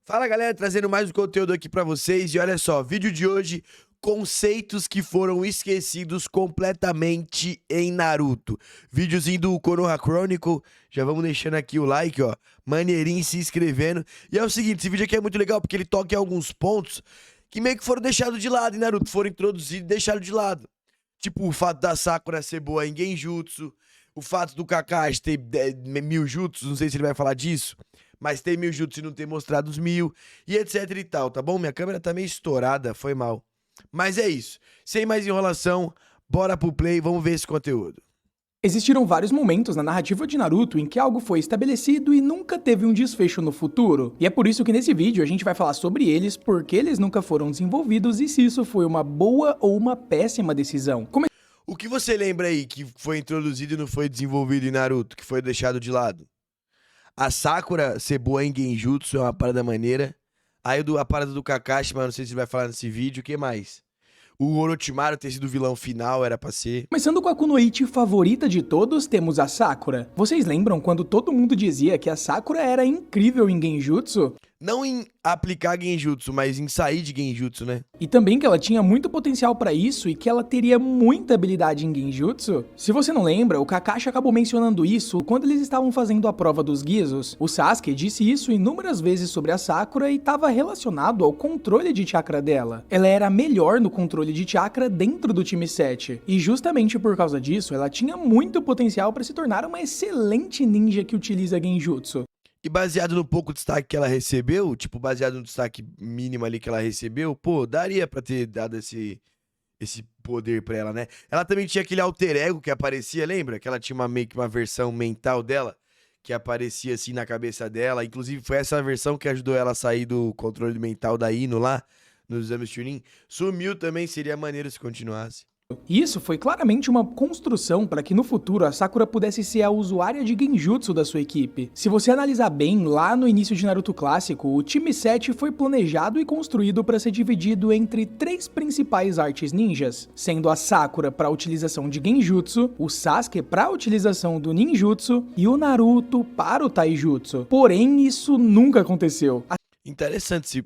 Fala galera, trazendo mais um conteúdo aqui pra vocês e olha só, vídeo de hoje, conceitos que foram esquecidos completamente em Naruto. Videozinho do Konoha Chronicle, já vamos deixando aqui o like, ó, maneirinho, se inscrevendo. E é o seguinte, esse vídeo aqui é muito legal porque ele toca em alguns pontos que meio que foram deixados de lado em Naruto, foram introduzidos e deixados de lado. Tipo o fato da Sakura ser boa em Genjutsu, o fato do Kakashi ter 1000 jutsus, não sei se ele vai falar disso, mas tem 1000 jutsus e não ter mostrado os 1000, e etc e tal, tá bom? Minha câmera tá meio estourada, foi mal. Mas é isso, sem mais enrolação, bora pro play, vamos ver esse conteúdo. Existiram vários momentos na narrativa de Naruto em que algo foi estabelecido e nunca teve um desfecho no futuro. E é por isso que nesse vídeo a gente vai falar sobre eles, por que eles nunca foram desenvolvidos e se isso foi uma boa ou uma péssima decisão. O que você lembra aí que foi introduzido e não foi desenvolvido em Naruto, que foi deixado de lado? A Sakura ser boa em Genjutsu é uma parada maneira. Aí a parada do Kakashi, mas não sei se vai falar nesse vídeo, o que mais? O Orochimaru ter sido o vilão final, era pra ser. Começando com a Kunoichi favorita de todos, temos a Sakura. Vocês lembram quando todo mundo dizia que a Sakura era incrível em Genjutsu? Não em aplicar Genjutsu, mas em sair de Genjutsu, né? E também que ela tinha muito potencial pra isso e que ela teria muita habilidade em Genjutsu? Se você não lembra, o Kakashi acabou mencionando isso quando eles estavam fazendo a prova dos Gizos. O Sasuke disse isso inúmeras vezes sobre a Sakura e estava relacionado ao controle de chakra dela. Ela era melhor no controle de chakra dentro do time 7. E justamente por causa disso, ela tinha muito potencial pra se tornar uma excelente ninja que utiliza Genjutsu. E baseado no pouco destaque que ela recebeu, tipo, baseado no destaque mínimo ali que ela recebeu, pô, daria pra ter dado esse poder pra ela, né? Ela também tinha aquele alter ego que aparecia, lembra? Que ela tinha meio que uma versão mental dela, que aparecia assim na cabeça dela. Inclusive foi essa versão que ajudou ela a sair do controle mental da Ino lá, nos exames Chunin. Sumiu também, seria maneiro se continuasse. Isso foi claramente uma construção para que no futuro a Sakura pudesse ser a usuária de Genjutsu da sua equipe. Se você analisar bem, lá no início de Naruto clássico, o time 7 foi planejado e construído para ser dividido entre 3 principais artes ninjas, sendo a Sakura para a utilização de Genjutsu, o Sasuke para a utilização do Ninjutsu e o Naruto para o Taijutsu. Porém, isso nunca aconteceu. Interessante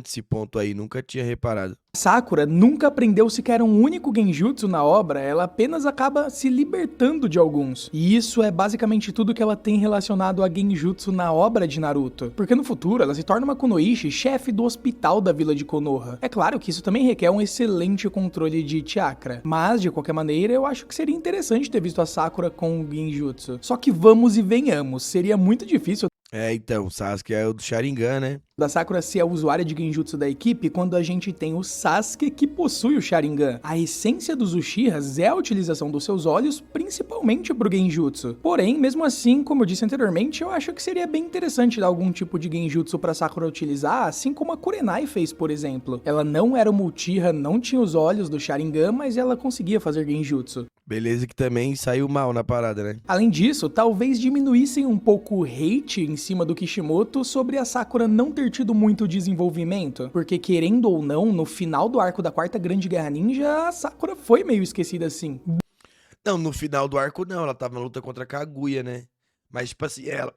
esse ponto aí, nunca tinha reparado. Sakura nunca aprendeu sequer um único Genjutsu na obra, ela apenas acaba se libertando de alguns. E isso é basicamente tudo que ela tem relacionado a Genjutsu na obra de Naruto. Porque no futuro ela se torna uma Kunoichi, chefe do hospital da vila de Konoha. É claro que isso também requer um excelente controle de chakra. Mas, de qualquer maneira, eu acho que seria interessante ter visto a Sakura com o Genjutsu. Só que vamos e venhamos, seria muito difícil Então, o Sasuke é o do Sharingan, né? da Sakura ser a usuária de Genjutsu da equipe quando a gente tem o Sasuke que possui o Sharingan. A essência dos Uchihas é a utilização dos seus olhos, principalmente pro Genjutsu. Porém, mesmo assim, como eu disse anteriormente, eu acho que seria bem interessante dar algum tipo de Genjutsu pra Sakura utilizar, assim como a Kurenai fez, por exemplo. Ela não era uma Uchiha, não tinha os olhos do Sharingan, mas ela conseguia fazer Genjutsu. Beleza que também saiu mal na parada, né? Além disso, talvez diminuíssem um pouco o hate em cima do Kishimoto sobre a Sakura não ter tido muito desenvolvimento, porque querendo ou não, no final do arco da Quarta Grande Guerra Ninja, a Sakura foi meio esquecida assim. Não, no final do arco não, ela tava na luta contra a Kaguya, né? Mas tipo assim, ela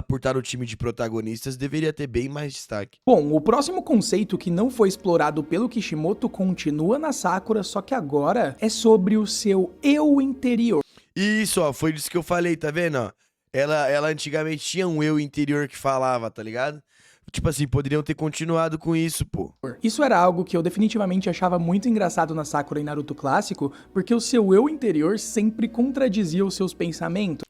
por estar no time de protagonistas deveria ter bem mais destaque. Bom, o próximo conceito que não foi explorado pelo Kishimoto continua na Sakura, só que agora é sobre o seu eu interior. Isso, ó, foi disso que eu falei, tá vendo, ó? Ela antigamente tinha um eu interior que falava, tá ligado? Tipo assim, poderiam ter continuado com isso, pô. Isso era algo que eu definitivamente achava muito engraçado na Sakura em Naruto clássico, porque o seu eu interior sempre contradizia os seus pensamentos.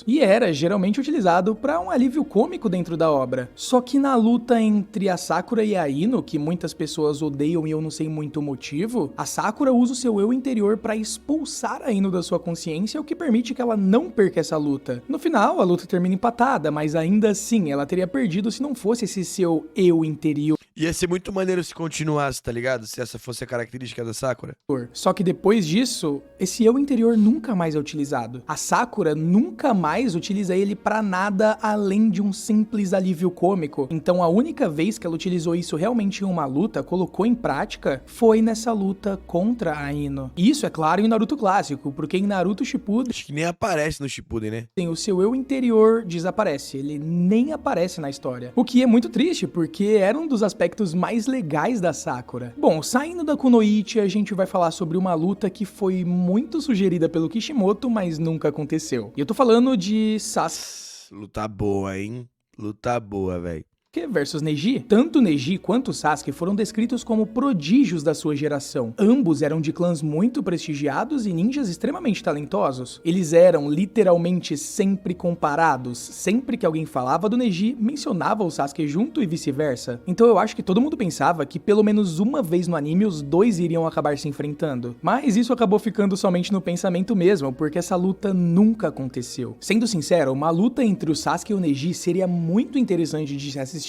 E era geralmente utilizado para um alívio cômico dentro da obra. Só que na luta entre a Sakura e a Ino, que muitas pessoas odeiam e eu não sei muito o motivo, a Sakura usa o seu eu interior para expulsar a Ino da sua consciência, o que permite que ela não perca essa luta. No final, a luta termina empatada, mas ainda assim, ela teria perdido se não fosse esse seu eu interior. Ia ser muito maneiro se continuasse, tá ligado? Se essa fosse a característica da Sakura. Só que depois disso, esse eu interior nunca mais é utilizado. A Sakura nunca mais utiliza ele pra nada além de um simples alívio cômico. Então a única vez que ela utilizou isso realmente em uma luta, colocou em prática, foi nessa luta contra a Ino. E isso é claro em Naruto clássico, porque em Naruto Shippuden Acho que nem aparece no Shippuden, né? o seu eu interior desaparece, ele nem aparece na história. O que é muito triste, porque era um dos aspectos mais legais da Sakura. Bom, saindo da Kunoichi, a gente vai falar sobre uma luta que foi muito sugerida pelo Kishimoto, mas nunca aconteceu. E eu tô falando de Sasuke Luta boa, hein? Luta boa, velho. versus Neji. Tanto Neji quanto Sasuke foram descritos como prodígios da sua geração. Ambos eram de clãs muito prestigiados e ninjas extremamente talentosos. Eles eram literalmente sempre comparados. Sempre que alguém falava do Neji, mencionava o Sasuke junto e vice-versa. Então eu acho que todo mundo pensava que pelo menos uma vez no anime os dois iriam acabar se enfrentando. Mas isso acabou ficando somente no pensamento mesmo, porque essa luta nunca aconteceu. Sendo sincero, uma luta entre o Sasuke e o Neji seria muito interessante de se assistir,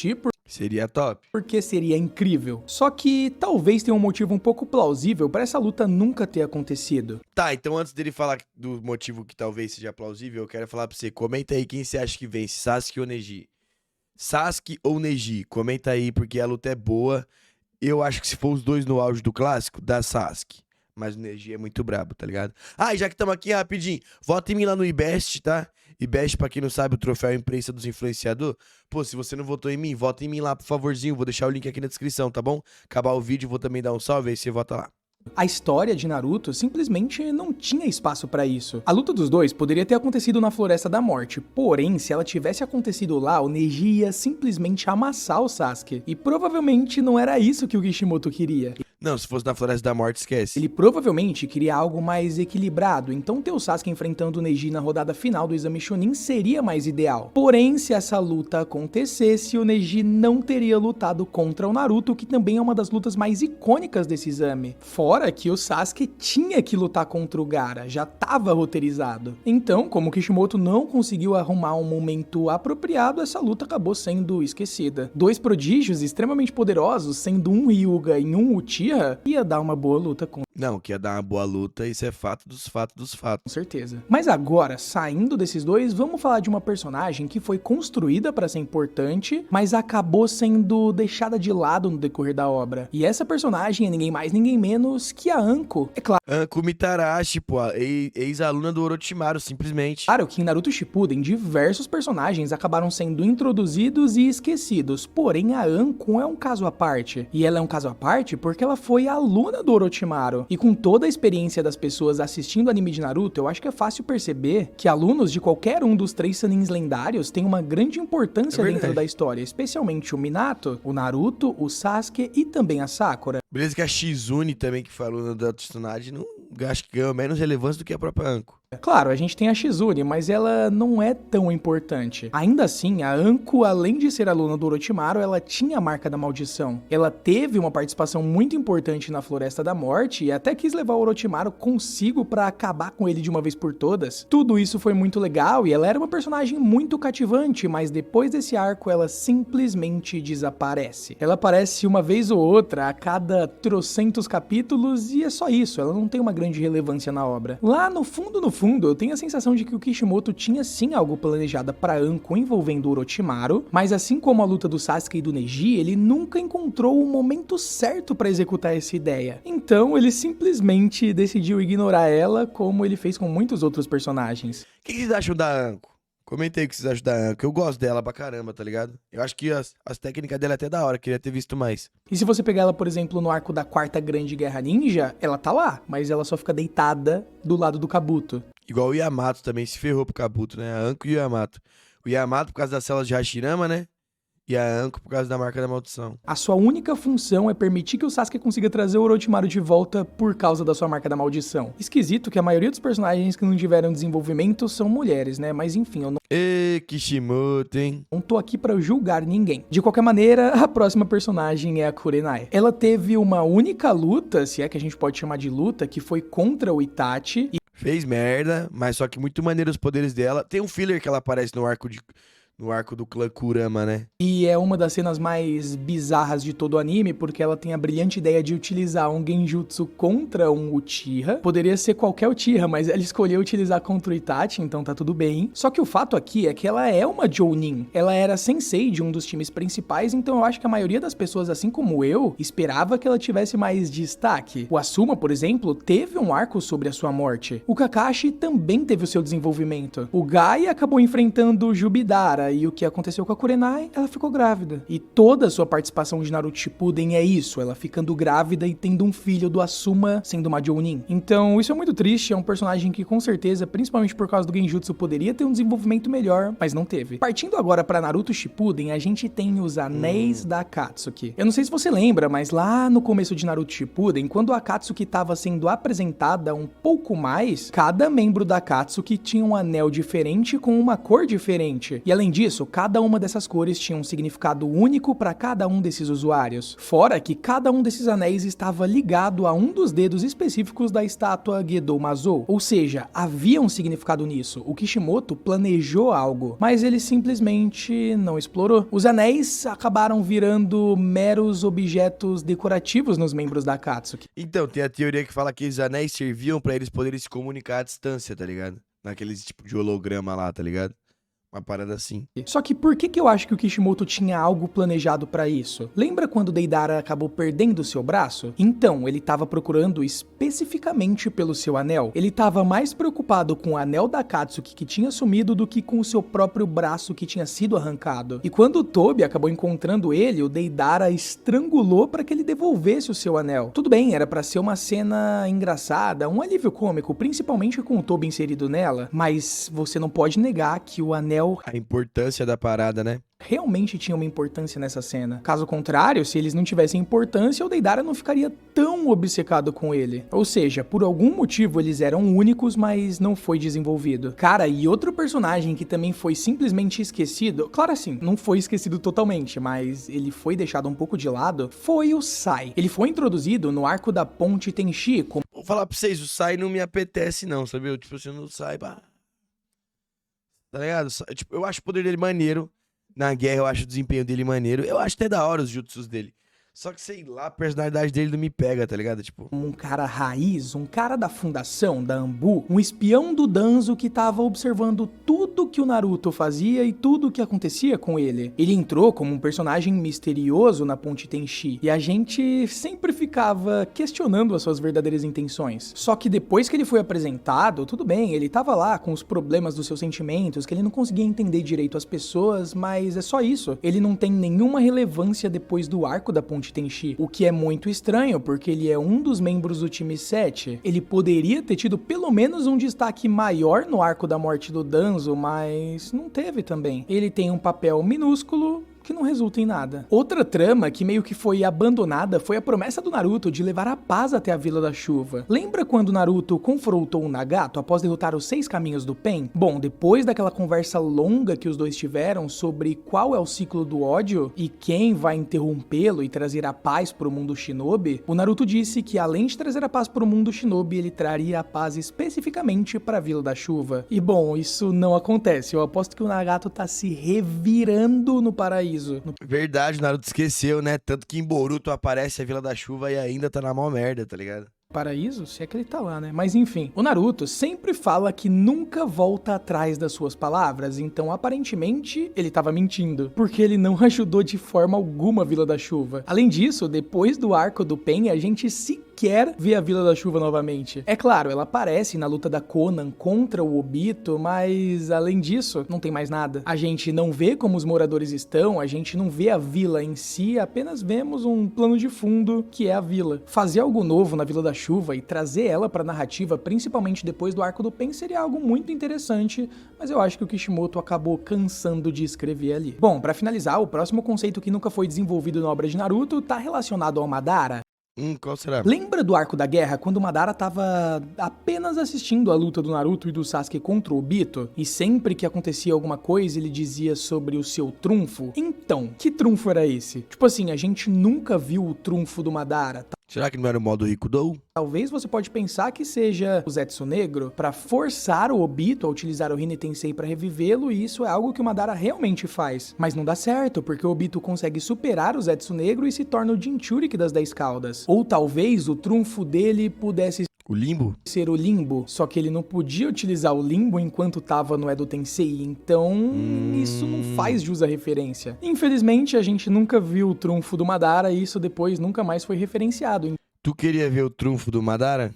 Seria top. porque seria incrível. Só que talvez tenha um motivo um pouco plausível para essa luta nunca ter acontecido. Tá, então antes dele falar do motivo que talvez seja plausível, eu quero falar pra você. Comenta aí quem você acha que vence, Sasuke ou Neji. Sasuke ou Neji? Comenta aí, porque a luta é boa. Eu acho que se for os dois no auge do clássico, dá Sasuke. Mas o Neji é muito brabo, tá ligado? Ah, e já que estamos aqui, rapidinho, vota em mim lá no IBEST, tá? IBEST, pra quem não sabe, o troféu imprensa dos influenciadores. Pô, se você não votou em mim, vota em mim lá, por favorzinho. Vou deixar o link aqui na descrição, tá bom? Acabar o vídeo, vou também dar um salve, aí você vota lá. A história de Naruto simplesmente não tinha espaço pra isso. A luta dos dois poderia ter acontecido na Floresta da Morte, porém, se ela tivesse acontecido lá, o Neji ia simplesmente amassar o Sasuke. E provavelmente não era isso que o Kishimoto queria. Não, se fosse na Floresta da Morte, esquece. Ele provavelmente queria algo mais equilibrado, então ter o Sasuke enfrentando o Neji na rodada final do Exame Chunin seria mais ideal. Porém, se essa luta acontecesse, o Neji não teria lutado contra o Naruto, que também é uma das lutas mais icônicas desse exame. Fora que o Sasuke tinha que lutar contra o Gaara, já estava roteirizado. Então, como Kishimoto não conseguiu arrumar um momento apropriado, essa luta acabou sendo esquecida. Dois prodígios extremamente poderosos, sendo um Hyuga e um Uchiha, ia dar uma boa luta com Não, que ia dar uma boa luta, isso é fato dos fatos dos fatos. certeza. Mas agora, saindo desses dois, vamos falar de uma personagem que foi construída para ser importante, mas acabou sendo deixada de lado no decorrer da obra. E essa personagem é ninguém mais, ninguém menos que a Anko. É Anko Mitarashi, pô, ex-aluna do Orochimaru, simplesmente. claro que em Naruto Shippuden, diversos personagens acabaram sendo introduzidos e esquecidos, porém a Anko é um caso à parte. E ela é um caso à parte porque ela foi aluna do Orochimaru. E com toda a experiência das pessoas assistindo o anime de Naruto, eu acho que é fácil perceber que alunos de qualquer um dos 3 Sanins lendários têm uma grande importância dentro da história, especialmente o Minato, o Naruto, o Sasuke e também a Sakura. Beleza que a Shizune também, que foi aluna da Tsunade, não acho que ganhou menos relevância do que a própria Anko. Claro, a gente tem a Shizune, mas ela não é tão importante. Ainda assim, a Anko, além de ser aluna do Orochimaru, ela tinha a marca da maldição. Ela teve uma participação muito importante na Floresta da Morte e até quis levar o Orochimaru consigo pra acabar com ele de uma vez por todas. Tudo isso foi muito legal e ela era uma personagem muito cativante, mas depois desse arco ela simplesmente desaparece. Ela aparece uma vez ou outra a cada trocentos capítulos e é só isso, ela não tem uma grande relevância na obra. Lá no fundo, eu tenho a sensação de que o Kishimoto tinha sim algo planejado pra Anko envolvendo o Orochimaru, mas assim como a luta do Sasuke e do Neji, ele nunca encontrou o momento certo pra executar essa ideia. Então ele simplesmente decidiu ignorar ela, como ele fez com muitos outros personagens. O que vocês acham da Anko? Comenta aí o que vocês acham da Anko. Eu gosto dela pra caramba, tá ligado? Eu acho que as técnicas dela é até da hora, queria ter visto mais. E se você pegar ela, por exemplo, no arco da Quarta Grande Guerra Ninja, ela tá lá, mas ela só fica deitada do lado do Kabuto. Igual o Yamato também se ferrou pro Kabuto, né? A Anko e o Yamato. O Yamato por causa das células de Hashirama, né? E a Anko por causa da marca da maldição. A sua única função é permitir que o Sasuke consiga trazer o Orochimaru de volta por causa da sua marca da maldição. Esquisito que a maioria dos personagens que não tiveram desenvolvimento são mulheres, né? Mas enfim, eu Kishimoto, hein? não tô aqui pra julgar ninguém. De qualquer maneira, a próxima personagem é a Kurenai. Ela teve uma única luta, se é que a gente pode chamar de luta, que foi contra o Itachi. Fez merda, mas só que muito maneiro os poderes dela. Tem um filler que ela aparece no arco no arco do clã Kurama, né? E é uma das cenas mais bizarras de todo o anime, porque ela tem a brilhante ideia de utilizar um genjutsu contra um Uchiha. Poderia ser qualquer Uchiha, mas ela escolheu utilizar contra o Itachi, então tá tudo bem. Só que o fato aqui é que ela é uma Jounin. Ela era sensei de um dos times principais, então eu acho que a maioria das pessoas, assim como eu, esperava que ela tivesse mais destaque. O Asuma, por exemplo, teve um arco sobre a sua morte. O Kakashi também teve o seu desenvolvimento. O Gai acabou enfrentando o Jubidara, e o que aconteceu com a Kurenai, ela ficou grávida. E toda a sua participação de Naruto Shippuden é isso, ela ficando grávida e tendo um filho do Asuma sendo uma Jounin. Então isso é muito triste, é um personagem que com certeza, principalmente por causa do Genjutsu, poderia ter um desenvolvimento melhor, mas não teve. Partindo agora pra Naruto Shippuden, a gente tem os Anéis da Akatsuki. Eu não sei se você lembra, mas lá no começo de Naruto Shippuden, quando a Akatsuki estava sendo apresentada um pouco mais, cada membro da Akatsuki tinha um anel diferente com uma cor diferente. E além disso, cada uma dessas cores tinha um significado único para cada um desses usuários. Fora que cada um desses anéis estava ligado a um dos dedos específicos da estátua Gedo Mazou. Ou seja, havia um significado nisso. O Kishimoto planejou algo, mas ele simplesmente não explorou. Os anéis acabaram virando meros objetos decorativos nos membros da Akatsuki. Então, tem a teoria que fala que os anéis serviam pra eles poderem se comunicar à distância, tá ligado? Naqueles tipo de holograma lá, tá ligado? Uma parada assim. Só que por que eu acho que o Kishimoto tinha algo planejado pra isso? Lembra quando Deidara acabou perdendo seu braço? Então, ele tava procurando especificamente pelo seu anel. Ele tava mais preocupado com o anel da Akatsuki que tinha sumido do que com o seu próprio braço que tinha sido arrancado. E quando o Tobi acabou encontrando ele, o Deidara estrangulou pra que ele devolvesse o seu anel. Tudo bem, era pra ser uma cena engraçada, um alívio cômico, principalmente com o Tobi inserido nela, mas você não pode negar que o anel A importância da parada, né? realmente tinha uma importância nessa cena. Caso contrário, se eles não tivessem importância, o Deidara não ficaria tão obcecado com ele. Ou seja, por algum motivo eles eram únicos, mas não foi desenvolvido. Cara, e outro personagem que também foi simplesmente esquecido, claro assim, não foi esquecido totalmente, mas ele foi deixado um pouco de lado, foi o Sai. Ele foi introduzido no arco da Ponte Tenchi como... Vou falar pra vocês, o Sai não me apetece não, sabe? Tipo assim, não sai, pá. Tá ligado? Tipo, eu acho o poder dele maneiro. Na guerra eu acho o desempenho dele maneiro. Eu acho até da hora os jutsus dele. Só que, sei lá, a personalidade dele não me pega, tá ligado? Tipo... um cara raiz, um cara da fundação, da Anbu, um espião do Danzo que tava observando tudo que o Naruto fazia e tudo que acontecia com ele. Ele entrou como um personagem misterioso na Ponte Tenchi, e a gente sempre ficava questionando as suas verdadeiras intenções. Só que depois que ele foi apresentado, tudo bem, ele tava lá com os problemas dos seus sentimentos, que ele não conseguia entender direito as pessoas, mas é só isso. Ele não tem nenhuma relevância depois do arco da Ponte Tenchi, o que é muito estranho, porque ele é um dos membros do time 7. Ele poderia ter tido pelo menos um destaque maior no arco da morte do Danzo, mas não teve também. Ele tem um papel minúsculo que não resulta em nada. Outra trama que meio que foi abandonada foi a promessa do Naruto de levar a paz até a Vila da Chuva. Lembra quando Naruto confrontou o Nagato após derrotar os 6 caminhos do Pen? Bom, depois daquela conversa longa que os dois tiveram sobre qual é o ciclo do ódio e quem vai interrompê-lo e trazer a paz pro mundo Shinobi, o Naruto disse que além de trazer a paz pro mundo Shinobi, ele traria a paz especificamente pra Vila da Chuva. E bom, isso não acontece. Eu aposto que o Nagato tá se revirando no paraíso. Verdade, o Naruto esqueceu, né? Tanto que em Boruto aparece a Vila da Chuva e ainda tá na mó merda, tá ligado? Paraíso? Se é que ele tá lá, né? Mas enfim, o Naruto sempre fala que nunca volta atrás das suas palavras, então aparentemente ele tava mentindo, porque ele não ajudou de forma alguma a Vila da Chuva. Além disso, depois do arco do Pen, a gente sequer vê a Vila da Chuva novamente. É claro, ela aparece na luta da Konan contra o Obito, mas além disso, não tem mais nada. A gente não vê como os moradores estão, a gente não vê a vila em si, apenas vemos um plano de fundo que é a vila. Fazer algo novo na Vila da Chuva e trazer ela pra narrativa, principalmente depois do arco do Pen, seria algo muito interessante, mas eu acho que o Kishimoto acabou cansando de escrever ali. Bom, pra finalizar, o próximo conceito que nunca foi desenvolvido na obra de Naruto tá relacionado ao Madara. Qual será? Lembra do arco da guerra, quando o Madara tava apenas assistindo a luta do Naruto e do Sasuke contra o Obito? E sempre que acontecia alguma coisa, ele dizia sobre o seu trunfo? Então, que trunfo era esse? Tipo assim, a gente nunca viu o trunfo do Madara. Será que não era o modo Rikudou? Talvez você pode pensar que seja o Zetsu Negro para forçar o Obito a utilizar o Rin Tensei para revivê-lo, e isso é algo que o Madara realmente faz. Mas não dá certo, porque o Obito consegue superar o Zetsu Negro e se torna o Jinchuriki das 10 caudas. Ou talvez o trunfo dele pudesse O Limbo? ser o Limbo, só que ele não podia utilizar o Limbo enquanto tava no Edo Tensei, então isso não faz jus à referência. Infelizmente, a gente nunca viu o trunfo do Madara e isso depois nunca mais foi referenciado. Tu queria ver o trunfo do Madara?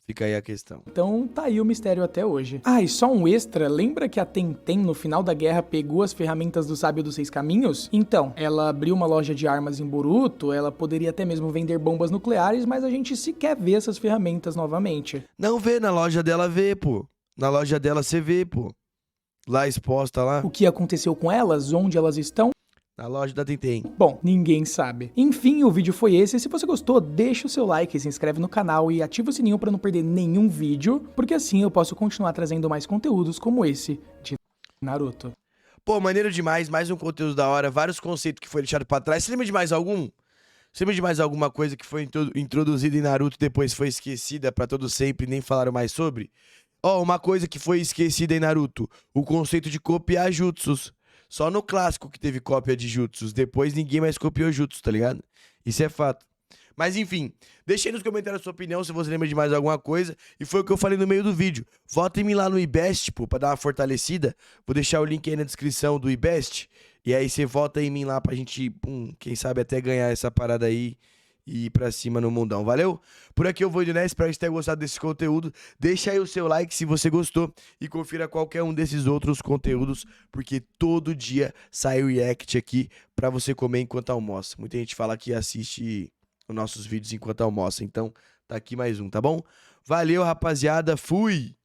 Fica aí a questão. Então tá aí o mistério até hoje. Ah, e só um extra, lembra que a Tenten no final da guerra pegou as ferramentas do Sábio dos Seis Caminhos? Então, ela abriu uma loja de armas em Boruto, ela poderia até mesmo vender bombas nucleares, mas a gente sequer vê essas ferramentas novamente. Não vê, na loja dela vê, pô. Na loja dela você vê, pô. Lá exposta lá. O que aconteceu com elas? Onde elas estão? Na loja da Tenten. Bom, ninguém sabe. Enfim, o vídeo foi esse. Se você gostou, deixa o seu like, se inscreve no canal e ativa o sininho para não perder nenhum vídeo, porque assim eu posso continuar trazendo mais conteúdos como esse de Naruto. Pô, maneiro demais, mais um conteúdo da hora, vários conceitos que foi deixado pra trás. Você lembra de mais algum? Você lembra de mais alguma coisa que foi introduzida em Naruto e depois foi esquecida pra todo sempre e nem falaram mais sobre? Ó, uma coisa que foi esquecida em Naruto, o conceito de copiar jutsus. Só no clássico que teve cópia de jutsus, depois ninguém mais copiou jutsus, tá ligado? Isso é fato. Mas enfim, deixa aí nos comentários a sua opinião se você lembra de mais alguma coisa. E foi o que eu falei no meio do vídeo. Vota em mim lá no IBEST, pô, pra dar uma fortalecida. Vou deixar o link aí na descrição do IBEST. E aí você vota em mim lá pra gente, quem sabe até ganhar essa parada aí e ir pra cima no mundão. Valeu? Por aqui eu vou indo, né? Espero que você tenha gostado desse conteúdo. Deixa aí o seu like se você gostou e confira qualquer um desses outros conteúdos, porque todo dia sai o react aqui pra você comer enquanto almoça. Muita gente fala que assiste os nossos vídeos enquanto almoça, então tá aqui mais um, tá bom? Valeu, rapaziada. Fui!